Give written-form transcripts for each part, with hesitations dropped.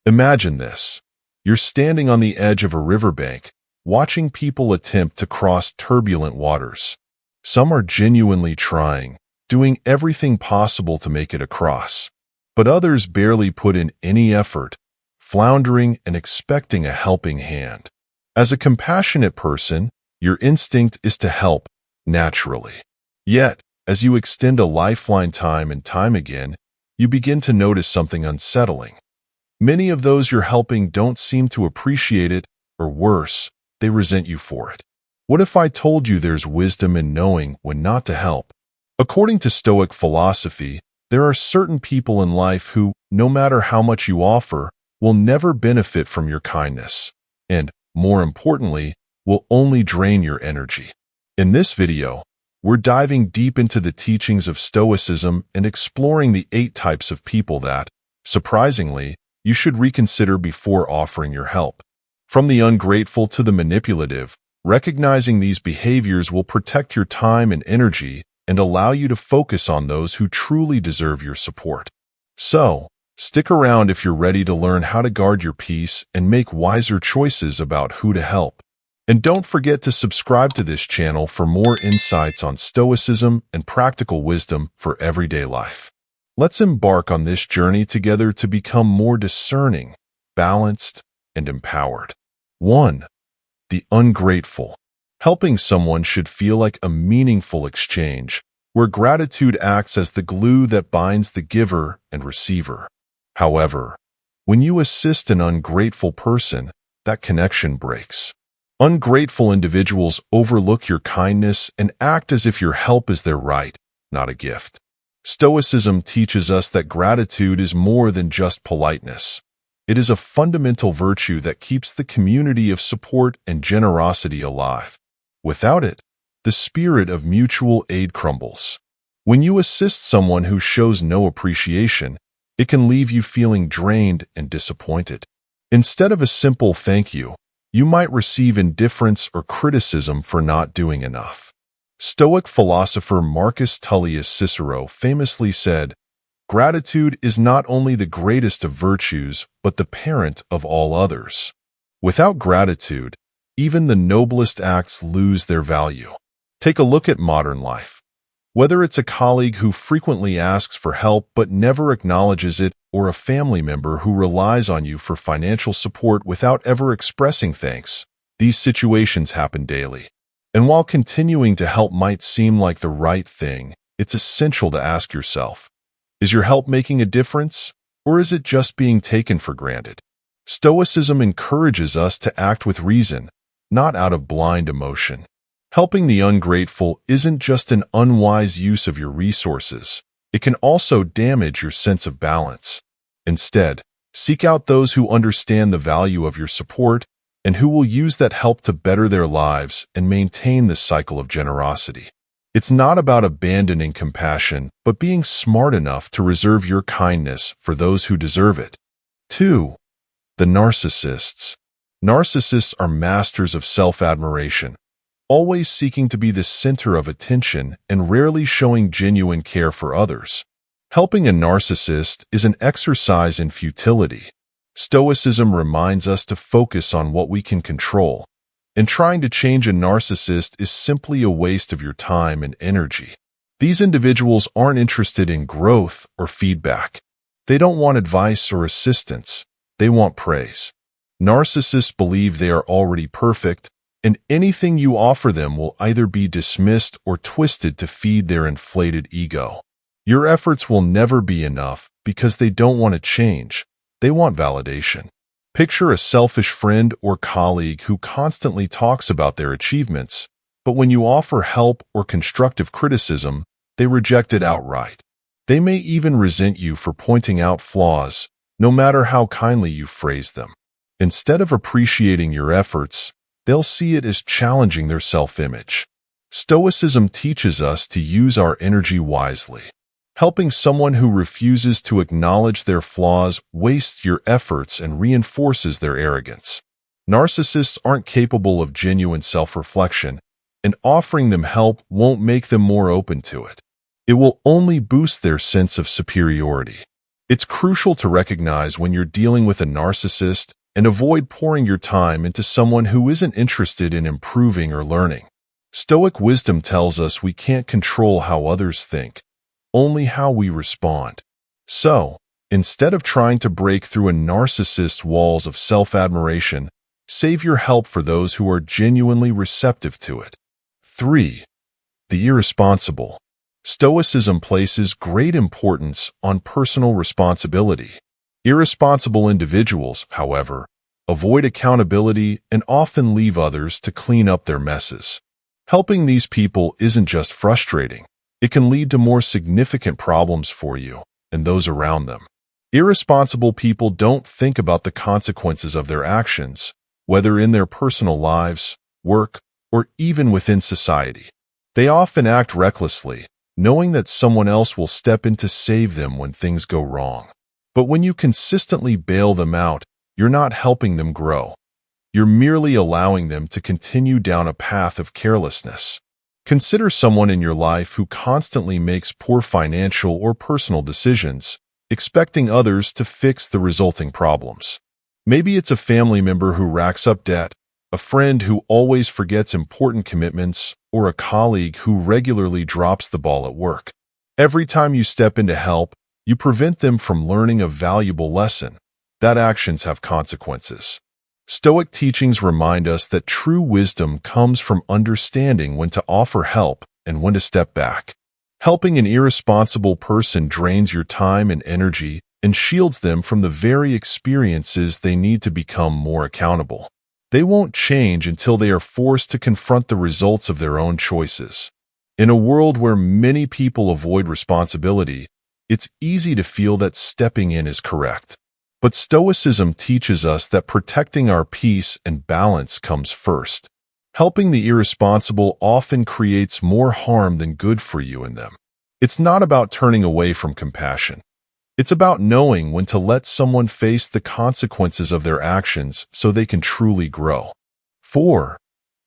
Imagine this. You're standing on the edge of a riverbank, watching people attempt to cross turbulent waters. Some are genuinely trying, doing everything possible to make it across. But others barely put in any effort, floundering and expecting a helping hand. As a compassionate person, your instinct is to help, naturally. Yet, as you extend a lifeline time and time again, you begin to notice something unsettling. Many of those you're helping don't seem to appreciate it, or worse, they resent you for it. What if I told you there's wisdom in knowing when not to help? According to Stoic philosophy, there are certain people in life who, no matter how much you offer, will never benefit from your kindness, and, more importantly, will only drain your energy. In this video, we're diving deep into the teachings of Stoicism and exploring the 8 types of people that, surprisingly, you should reconsider before offering your help. From the ungrateful to the manipulative, recognizing these behaviors will protect your time and energy and allow you to focus on those who truly deserve your support. So, stick around if you're ready to learn how to guard your peace and make wiser choices about who to help. And don't forget to subscribe to this channel for more insights on Stoicism and practical wisdom for everyday life. Let's embark on this journey together to become more discerning, balanced, and empowered. 1. The ungrateful. Helping someone should feel like a meaningful exchange, where gratitude acts as the glue that binds the giver and receiver. However, when you assist an ungrateful person, that connection breaks. Ungrateful individuals overlook your kindness and act as if your help is their right, not a gift. Stoicism teaches us that gratitude is more than just politeness. It is a fundamental virtue that keeps the community of support and generosity alive. Without it, the spirit of mutual aid crumbles. When you assist someone who shows no appreciation, it can leave you feeling drained and disappointed. Instead of a simple thank you, you might receive indifference or criticism for not doing enough. Stoic philosopher Marcus Tullius Cicero famously said, "Gratitude is not only the greatest of virtues, but the parent of all others." Without gratitude, even the noblest acts lose their value. Take a look at modern life. Whether it's a colleague who frequently asks for help but never acknowledges it, or a family member who relies on you for financial support without ever expressing thanks, these situations happen daily. And while continuing to help might seem like the right thing, it's essential to ask yourself, is your help making a difference, or is it just being taken for granted? Stoicism encourages us to act with reason, not out of blind emotion. Helping the ungrateful isn't just an unwise use of your resources. It can also damage your sense of balance. Instead, seek out those who understand the value of your support and who will use that help to better their lives and maintain the cycle of generosity. It's not about abandoning compassion, but being smart enough to reserve your kindness for those who deserve it. 2. The narcissists. Narcissists are masters of self-admiration, always seeking to be the center of attention and rarely showing genuine care for others. Helping a narcissist is an exercise in futility. Stoicism reminds us to focus on what we can control, and trying to change a narcissist is simply a waste of your time and energy. These individuals aren't interested in growth or feedback. They don't want advice or assistance. They want praise. Narcissists believe they are already perfect, and anything you offer them will either be dismissed or twisted to feed their inflated ego. Your efforts will never be enough because they don't want to change. They want validation. Picture a selfish friend or colleague who constantly talks about their achievements, but when you offer help or constructive criticism, they reject it outright. They may even resent you for pointing out flaws, no matter how kindly you phrase them. Instead of appreciating your efforts, they'll see it as challenging their self-image. Stoicism teaches us to use our energy wisely. Helping someone who refuses to acknowledge their flaws wastes your efforts and reinforces their arrogance. Narcissists aren't capable of genuine self-reflection, and offering them help won't make them more open to it. It will only boost their sense of superiority. It's crucial to recognize when you're dealing with a narcissist and avoid pouring your time into someone who isn't interested in improving or learning. Stoic wisdom tells us we can't control how others think, only how we respond. So, instead of trying to break through a narcissist's walls of self-admiration, save your help for those who are genuinely receptive to it. 3. The irresponsible. Stoicism places great importance on personal responsibility. Irresponsible individuals, however, avoid accountability and often leave others to clean up their messes. Helping these people isn't just frustrating. It can lead to more significant problems for you and those around them. Irresponsible people don't think about the consequences of their actions, whether in their personal lives, work, or even within society. They often act recklessly, knowing that someone else will step in to save them when things go wrong. But when you consistently bail them out, you're not helping them grow. You're merely allowing them to continue down a path of carelessness. Consider someone in your life who constantly makes poor financial or personal decisions, expecting others to fix the resulting problems. Maybe it's a family member who racks up debt, a friend who always forgets important commitments, or a colleague who regularly drops the ball at work. Every time you step in to help, you prevent them from learning a valuable lesson, that actions have consequences. Stoic teachings remind us that true wisdom comes from understanding when to offer help and when to step back. Helping an irresponsible person drains your time and energy and shields them from the very experiences they need to become more accountable. They won't change until they are forced to confront the results of their own choices. In a world where many people avoid responsibility, it's easy to feel that stepping in is correct. But Stoicism teaches us that protecting our peace and balance comes first. Helping the irresponsible often creates more harm than good for you and them. It's not about turning away from compassion. It's about knowing when to let someone face the consequences of their actions so they can truly grow. 4.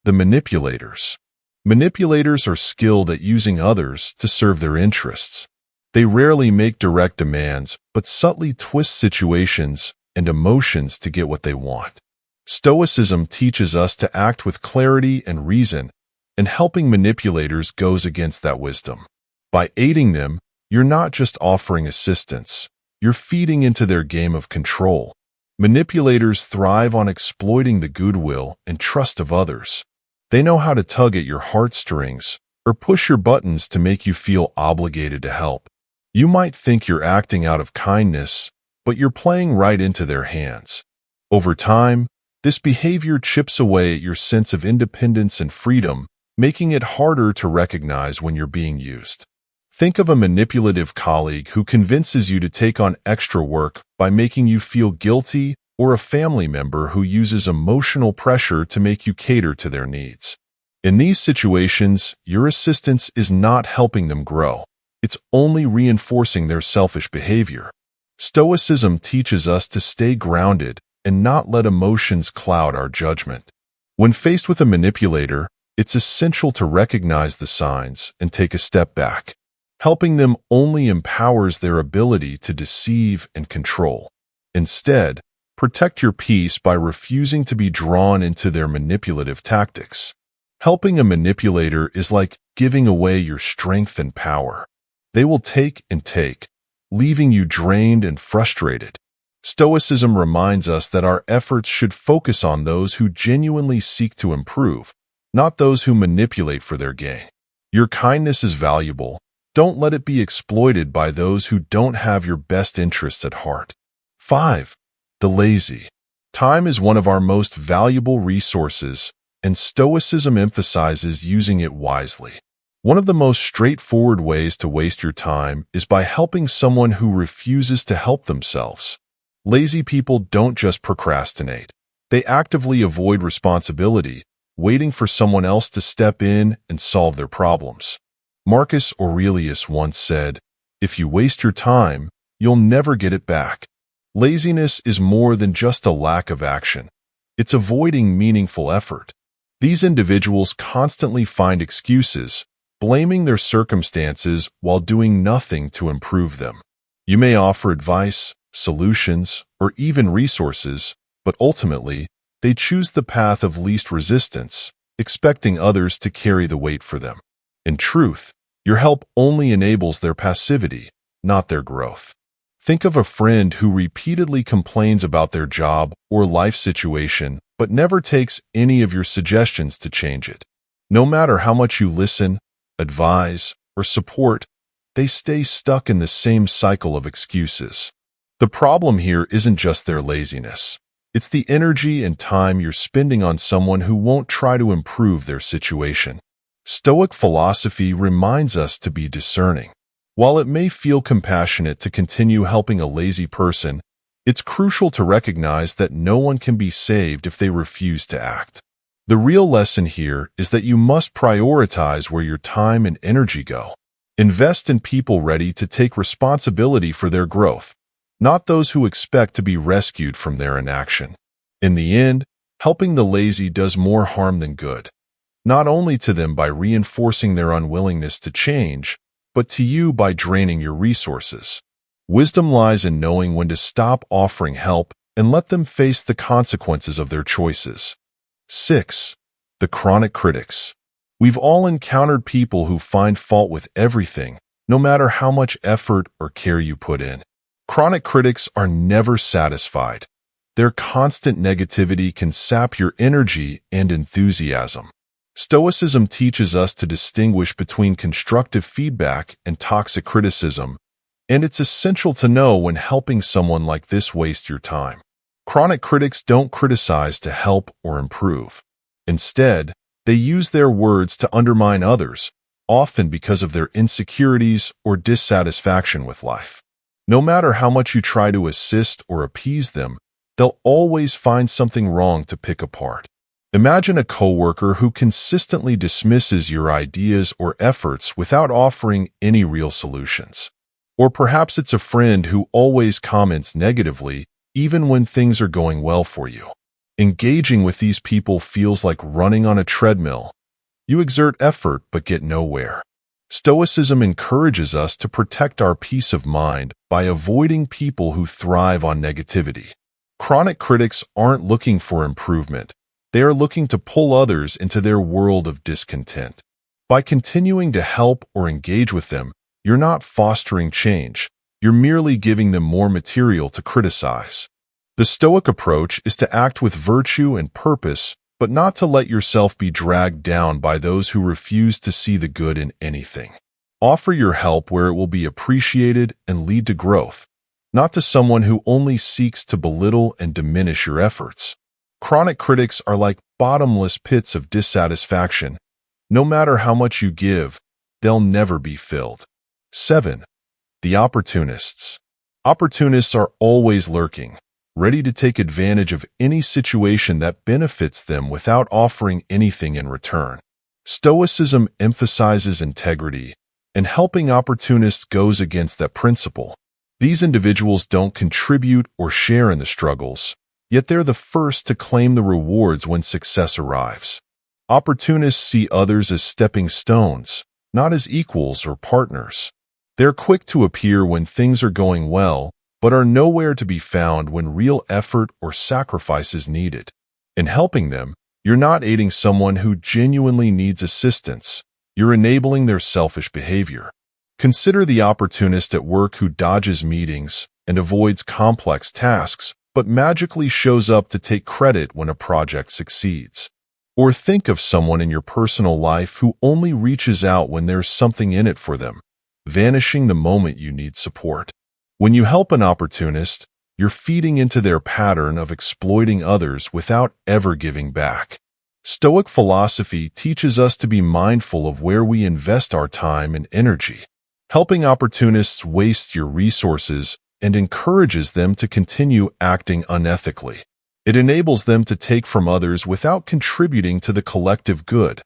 The manipulators. Manipulators are skilled at using others to serve their interests. They rarely make direct demands, but subtly twist situations and emotions to get what they want. Stoicism teaches us to act with clarity and reason, and helping manipulators goes against that wisdom. By aiding them, you're not just offering assistance, you're feeding into their game of control. Manipulators thrive on exploiting the goodwill and trust of others. They know how to tug at your heartstrings or push your buttons to make you feel obligated to help. You might think you're acting out of kindness, but you're playing right into their hands. Over time, this behavior chips away at your sense of independence and freedom, making it harder to recognize when you're being used. Think of a manipulative colleague who convinces you to take on extra work by making you feel guilty, or a family member who uses emotional pressure to make you cater to their needs. In these situations, your assistance is not helping them grow. It's only reinforcing their selfish behavior. Stoicism teaches us to stay grounded and not let emotions cloud our judgment. When faced with a manipulator, it's essential to recognize the signs and take a step back. Helping them only empowers their ability to deceive and control. Instead, protect your peace by refusing to be drawn into their manipulative tactics. Helping a manipulator is like giving away your strength and power. They will take and take, leaving you drained and frustrated. Stoicism reminds us that our efforts should focus on those who genuinely seek to improve, not those who manipulate for their gain. Your kindness is valuable. Don't let it be exploited by those who don't have your best interests at heart. 5. The lazy. Time is one of our most valuable resources, and Stoicism emphasizes using it wisely. One of the most straightforward ways to waste your time is by helping someone who refuses to help themselves. Lazy people don't just procrastinate. They actively avoid responsibility, waiting for someone else to step in and solve their problems. Marcus Aurelius once said, "If you waste your time, you'll never get it back." Laziness is more than just a lack of action. It's avoiding meaningful effort. These individuals constantly find excuses, blaming their circumstances while doing nothing to improve them. You may offer advice, solutions, or even resources, but ultimately, they choose the path of least resistance, expecting others to carry the weight for them. In truth, your help only enables their passivity, not their growth. Think of a friend who repeatedly complains about their job or life situation, but never takes any of your suggestions to change it. No matter how much you listen, advise, or support, they stay stuck in the same cycle of excuses. The problem here isn't just their laziness. It's the energy and time you're spending on someone who won't try to improve their situation. Stoic philosophy reminds us to be discerning. While it may feel compassionate to continue helping a lazy person, it's crucial to recognize that no one can be saved if they refuse to act. The real lesson here is that you must prioritize where your time and energy go. Invest in people ready to take responsibility for their growth, not those who expect to be rescued from their inaction. In the end, helping the lazy does more harm than good, not only to them by reinforcing their unwillingness to change, but to you by draining your resources. Wisdom lies in knowing when to stop offering help and let them face the consequences of their choices. 6. The chronic critics. We've all encountered people who find fault with everything, no matter how much effort or care you put in. Chronic critics are never satisfied. Their constant negativity can sap your energy and enthusiasm. Stoicism teaches us to distinguish between constructive feedback and toxic criticism, and it's essential to know when helping someone like this waste your time. Chronic critics don't criticize to help or improve. Instead, they use their words to undermine others, often because of their insecurities or dissatisfaction with life. No matter how much you try to assist or appease them, they'll always find something wrong to pick apart. Imagine a coworker who consistently dismisses your ideas or efforts without offering any real solutions. Or perhaps it's a friend who always comments negatively, even when things are going well for you. Engaging with these people feels like running on a treadmill. You exert effort but get nowhere. Stoicism encourages us to protect our peace of mind by avoiding people who thrive on negativity. Chronic critics aren't looking for improvement. They are looking to pull others into their world of discontent. By continuing to help or engage with them, you're not fostering change. You're merely giving them more material to criticize. The Stoic approach is to act with virtue and purpose, but not to let yourself be dragged down by those who refuse to see the good in anything. Offer your help where it will be appreciated and lead to growth, not to someone who only seeks to belittle and diminish your efforts. Chronic critics are like bottomless pits of dissatisfaction. No matter how much you give, they'll never be filled. 7. The Opportunists. Opportunists are always lurking, ready to take advantage of any situation that benefits them without offering anything in return. Stoicism emphasizes integrity, and helping opportunists goes against that principle. These individuals don't contribute or share in the struggles, yet they're the first to claim the rewards when success arrives. Opportunists see others as stepping stones, not as equals or partners. They're quick to appear when things are going well, but are nowhere to be found when real effort or sacrifice is needed. In helping them, you're not aiding someone who genuinely needs assistance. You're enabling their selfish behavior. Consider the opportunist at work who dodges meetings and avoids complex tasks, but magically shows up to take credit when a project succeeds. Or think of someone in your personal life who only reaches out when there's something in it for them, vanishing the moment you need support. When you help an opportunist, you're feeding into their pattern of exploiting others without ever giving back. Stoic philosophy teaches us to be mindful of where we invest our time and energy. Helping opportunists wastes your resources and encourages them to continue acting unethically. It enables them to take from others without contributing to the collective good,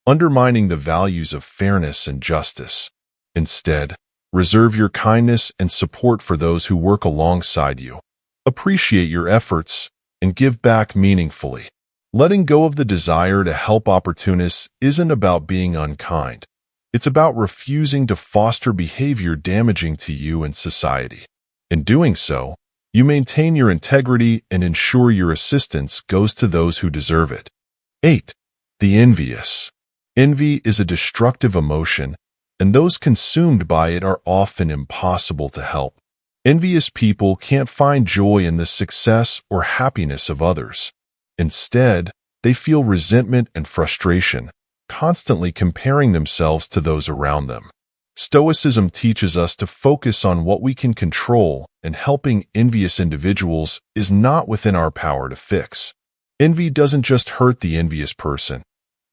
undermining the values of fairness and justice. Instead, reserve your kindness and support for those who work alongside you. Appreciate your efforts and give back meaningfully. Letting go of the desire to help opportunists isn't about being unkind. It's about refusing to foster behavior damaging to you and society. In doing so, you maintain your integrity and ensure your assistance goes to those who deserve it. 8. The envious. Envy is a destructive emotion, and those consumed by it are often impossible to help. Envious people can't find joy in the success or happiness of others. Instead, they feel resentment and frustration, constantly comparing themselves to those around them. Stoicism teaches us to focus on what we can control, and helping envious individuals is not within our power to fix. Envy doesn't just hurt the envious person.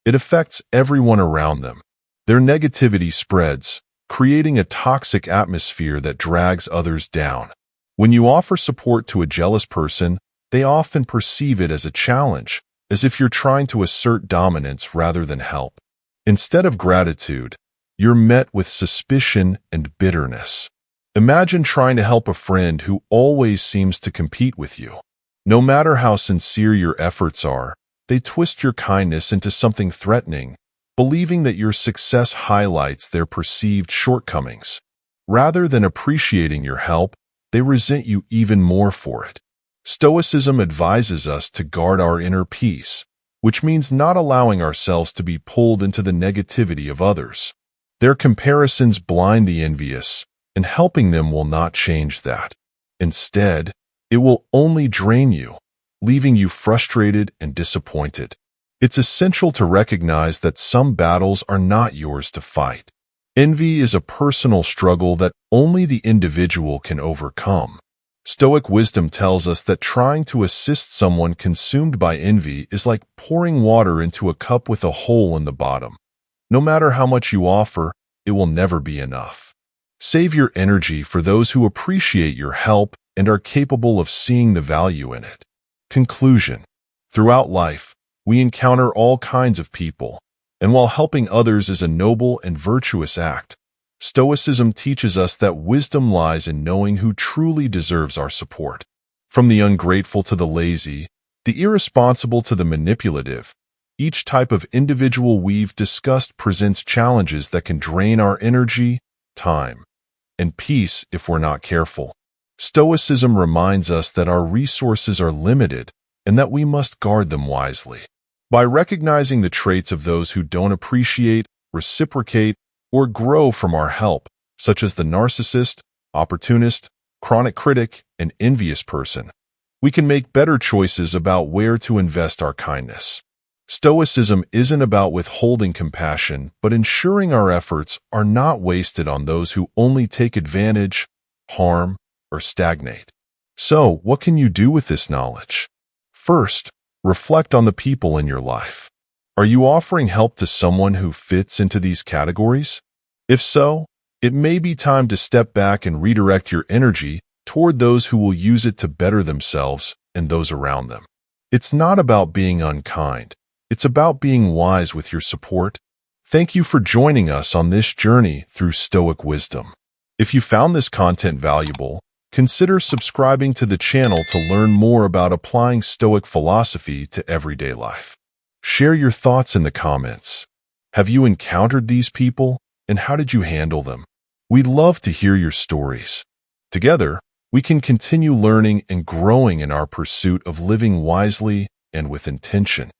It affects everyone around them. Their negativity spreads, creating a toxic atmosphere that drags others down. When you offer support to a jealous person, they often perceive it as a challenge, as if you're trying to assert dominance rather than help. Instead of gratitude, you're met with suspicion and bitterness. Imagine trying to help a friend who always seems to compete with you. No matter how sincere your efforts are, they twist your kindness into something threatening, believing that your success highlights their perceived shortcomings. Rather than appreciating your help, they resent you even more for it. Stoicism advises us to guard our inner peace, which means not allowing ourselves to be pulled into the negativity of others. Their comparisons blind the envious, and helping them will not change that. Instead, it will only drain you, leaving you frustrated and disappointed. It's essential to recognize that some battles are not yours to fight. Envy is a personal struggle that only the individual can overcome. Stoic wisdom tells us that trying to assist someone consumed by envy is like pouring water into a cup with a hole in the bottom. No matter how much you offer, it will never be enough. Save your energy for those who appreciate your help and are capable of seeing the value in it. Conclusion. Throughout life, we encounter all kinds of people, and while helping others is a noble and virtuous act, Stoicism teaches us that wisdom lies in knowing who truly deserves our support. From the ungrateful to the lazy, the irresponsible to the manipulative, each type of individual we've discussed presents challenges that can drain our energy, time, and peace if we're not careful. Stoicism reminds us that our resources are limited and that we must guard them wisely. By recognizing the traits of those who don't appreciate, reciprocate, or grow from our help, such as the narcissist, opportunist, chronic critic, and envious person, we can make better choices about where to invest our kindness. Stoicism isn't about withholding compassion, but ensuring our efforts are not wasted on those who only take advantage, harm, or stagnate. So, what can you do with this knowledge? First, reflect on the people in your life. Are you offering help to someone who fits into these categories? If so, it may be time to step back and redirect your energy toward those who will use it to better themselves and those around them. It's not about being unkind. It's about being wise with your support. Thank you for joining us on this journey through Stoic wisdom. If you found this content valuable, consider subscribing to the channel to learn more about applying Stoic philosophy to everyday life. Share your thoughts in the comments. Have you encountered these people, and how did you handle them? We'd love to hear your stories. Together, we can continue learning and growing in our pursuit of living wisely and with intention.